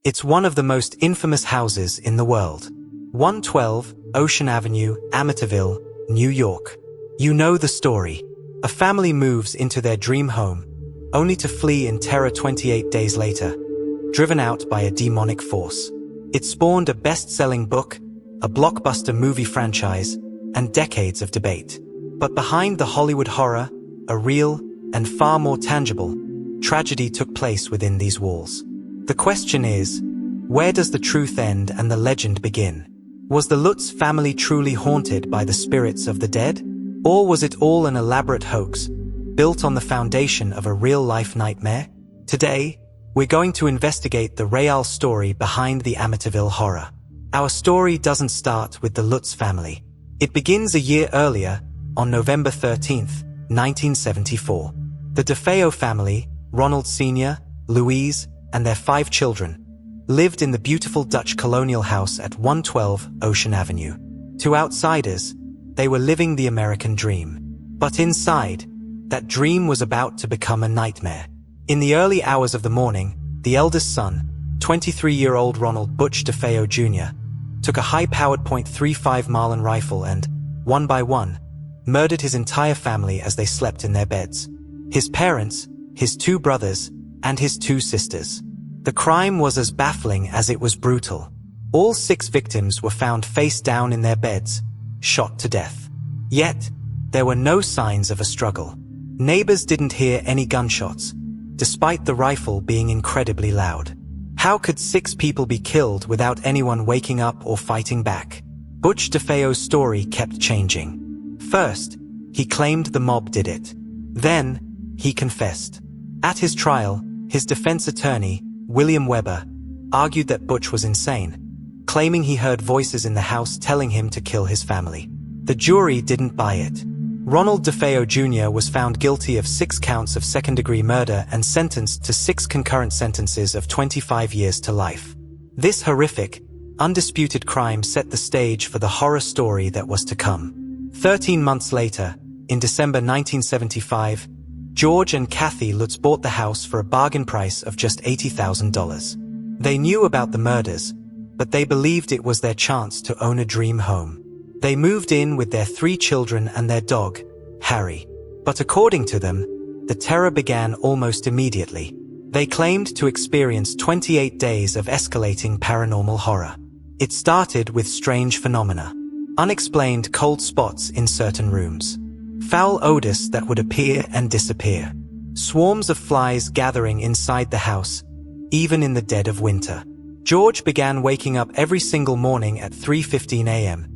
It's one of the most infamous houses in the world. 112 Ocean Avenue, Amityville, New York. You know the story. A family moves into their dream home, only to flee in terror 28 days later, driven out by a demonic force. It spawned a best-selling book, a blockbuster movie franchise, and decades of debate. But behind the Hollywood horror, a real, and far more tangible, tragedy took place within these walls. The question is, where does the truth end and the legend begin? Was the Lutz family truly haunted by the spirits of the dead? Or was it all an elaborate hoax, built on the foundation of a real-life nightmare? Today, we're going to investigate the real story behind the Amityville horror. Our story doesn't start with the Lutz family. It begins a year earlier, on November 13th, 1974. The DeFeo family, Ronald Sr., Louise, and their 5 children, lived in the beautiful Dutch colonial house at 112 Ocean Avenue. To outsiders, they were living the American dream. But inside, that dream was about to become a nightmare. In the early hours of the morning, the eldest son, 23-year-old Ronald Butch DeFeo Jr., took a high-powered .35 Marlin rifle and, one by one, murdered his entire family as they slept in their beds. His parents, his 2 brothers, and his 2 sisters. The crime was as baffling as it was brutal. All 6 victims were found face down in their beds, shot to death. Yet, there were no signs of a struggle. Neighbors didn't hear any gunshots, despite the rifle being incredibly loud. How could 6 people be killed without anyone waking up or fighting back? Butch DeFeo's story kept changing. First, he claimed the mob did it. Then, he confessed. At his trial, his defense attorney, William Weber, argued that Butch was insane, claiming he heard voices in the house telling him to kill his family. The jury didn't buy it. Ronald DeFeo Jr. was found guilty of 6 counts of second-degree murder and sentenced to 6 concurrent sentences of 25 years to life. This horrific, undisputed crime set the stage for the horror story that was to come. 13 months later, in December 1975, George and Kathy Lutz bought the house for a bargain price of just $80,000. They knew about the murders, but they believed it was their chance to own a dream home. They moved in with their 3 children and their dog, Harry. But according to them, the terror began almost immediately. They claimed to experience 28 days of escalating paranormal horror. It started with strange phenomena. Unexplained cold spots in certain rooms. Foul odors that would appear and disappear. Swarms of flies gathering inside the house, even in the dead of winter. George began waking up every single morning at 3:15 a.m.,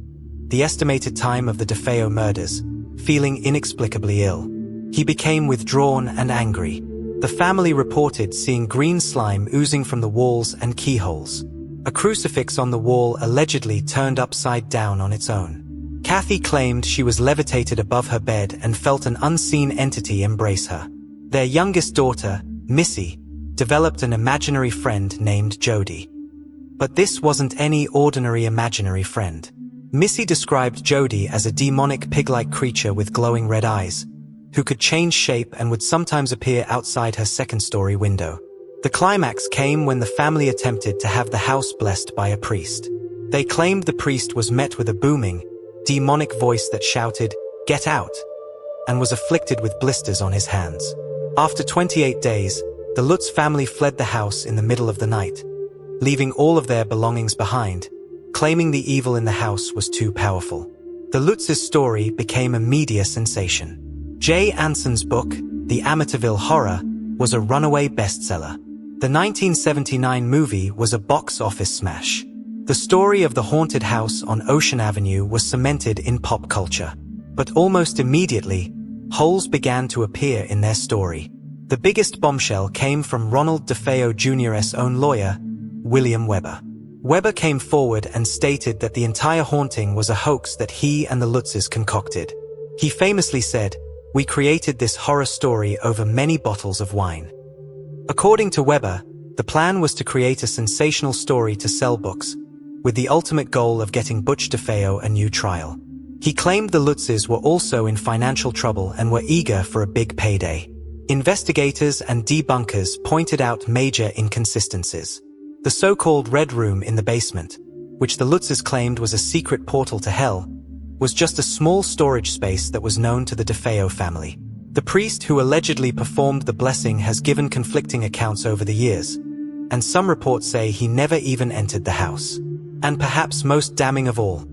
the estimated time of the DeFeo murders, feeling inexplicably ill. He became withdrawn and angry. The family reported seeing green slime oozing from the walls and keyholes. A crucifix on the wall allegedly turned upside down on its own. Kathy claimed she was levitated above her bed and felt an unseen entity embrace her. Their youngest daughter, Missy, developed an imaginary friend named Jody. But this wasn't any ordinary imaginary friend. Missy described Jody as a demonic pig-like creature with glowing red eyes, who could change shape and would sometimes appear outside her second-story window. The climax came when the family attempted to have the house blessed by a priest. They claimed the priest was met with a booming, demonic voice that shouted, "Get out!" and was afflicted with blisters on his hands. After 28 days, the Lutz family fled the house in the middle of the night, leaving all of their belongings behind, claiming the evil in the house was too powerful. The Lutz's story became a media sensation. Jay Anson's book, The Amityville Horror, was a runaway bestseller. The 1979 movie was a box office smash. The story of the haunted house on Ocean Avenue was cemented in pop culture. But almost immediately, holes began to appear in their story. The biggest bombshell came from Ronald DeFeo Jr.'s own lawyer, William Weber. Weber came forward and stated that the entire haunting was a hoax that he and the Lutzes concocted. He famously said, "We created this horror story over many bottles of wine." According to Weber, the plan was to create a sensational story to sell books, with the ultimate goal of getting Butch DeFeo a new trial. He claimed the Lutzes were also in financial trouble and were eager for a big payday. Investigators and debunkers pointed out major inconsistencies. The so-called Red Room in the basement, which the Lutzes claimed was a secret portal to hell, was just a small storage space that was known to the DeFeo family. The priest who allegedly performed the blessing has given conflicting accounts over the years, and some reports say he never even entered the house. And perhaps most damning of all,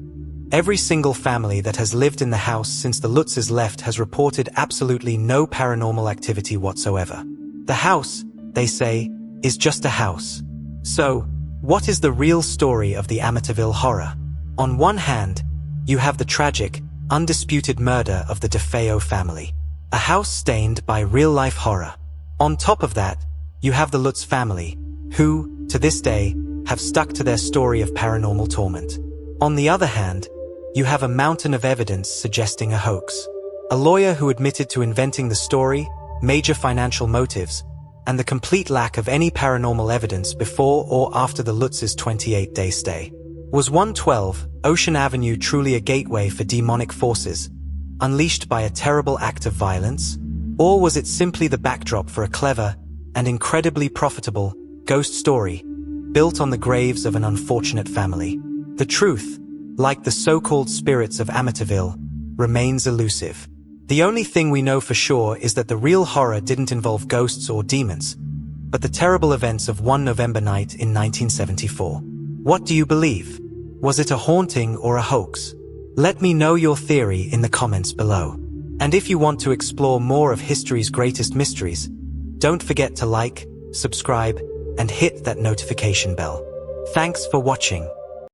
every single family that has lived in the house since the Lutzes left has reported absolutely no paranormal activity whatsoever. The house, they say, is just a house. So, what is the real story of the Amityville horror? On one hand, you have the tragic, undisputed murder of the DeFeo family. A house stained by real-life horror. On top of that, you have the Lutz family, who, to this day, have stuck to their story of paranormal torment. On the other hand, you have a mountain of evidence suggesting a hoax. A lawyer who admitted to inventing the story, major financial motives, and the complete lack of any paranormal evidence before or after the Lutz's 28-day stay. Was 112 Ocean Avenue truly a gateway for demonic forces, unleashed by a terrible act of violence? Or was it simply the backdrop for a clever and incredibly profitable ghost story built on the graves of an unfortunate family? The truth, like the so-called spirits of Amityville, remains elusive. The only thing we know for sure is that the real horror didn't involve ghosts or demons, but the terrible events of one November night in 1974. What do you believe? Was it a haunting or a hoax? Let me know your theory in the comments below. And if you want to explore more of history's greatest mysteries, don't forget to like, subscribe, and hit that notification bell. Thanks for watching.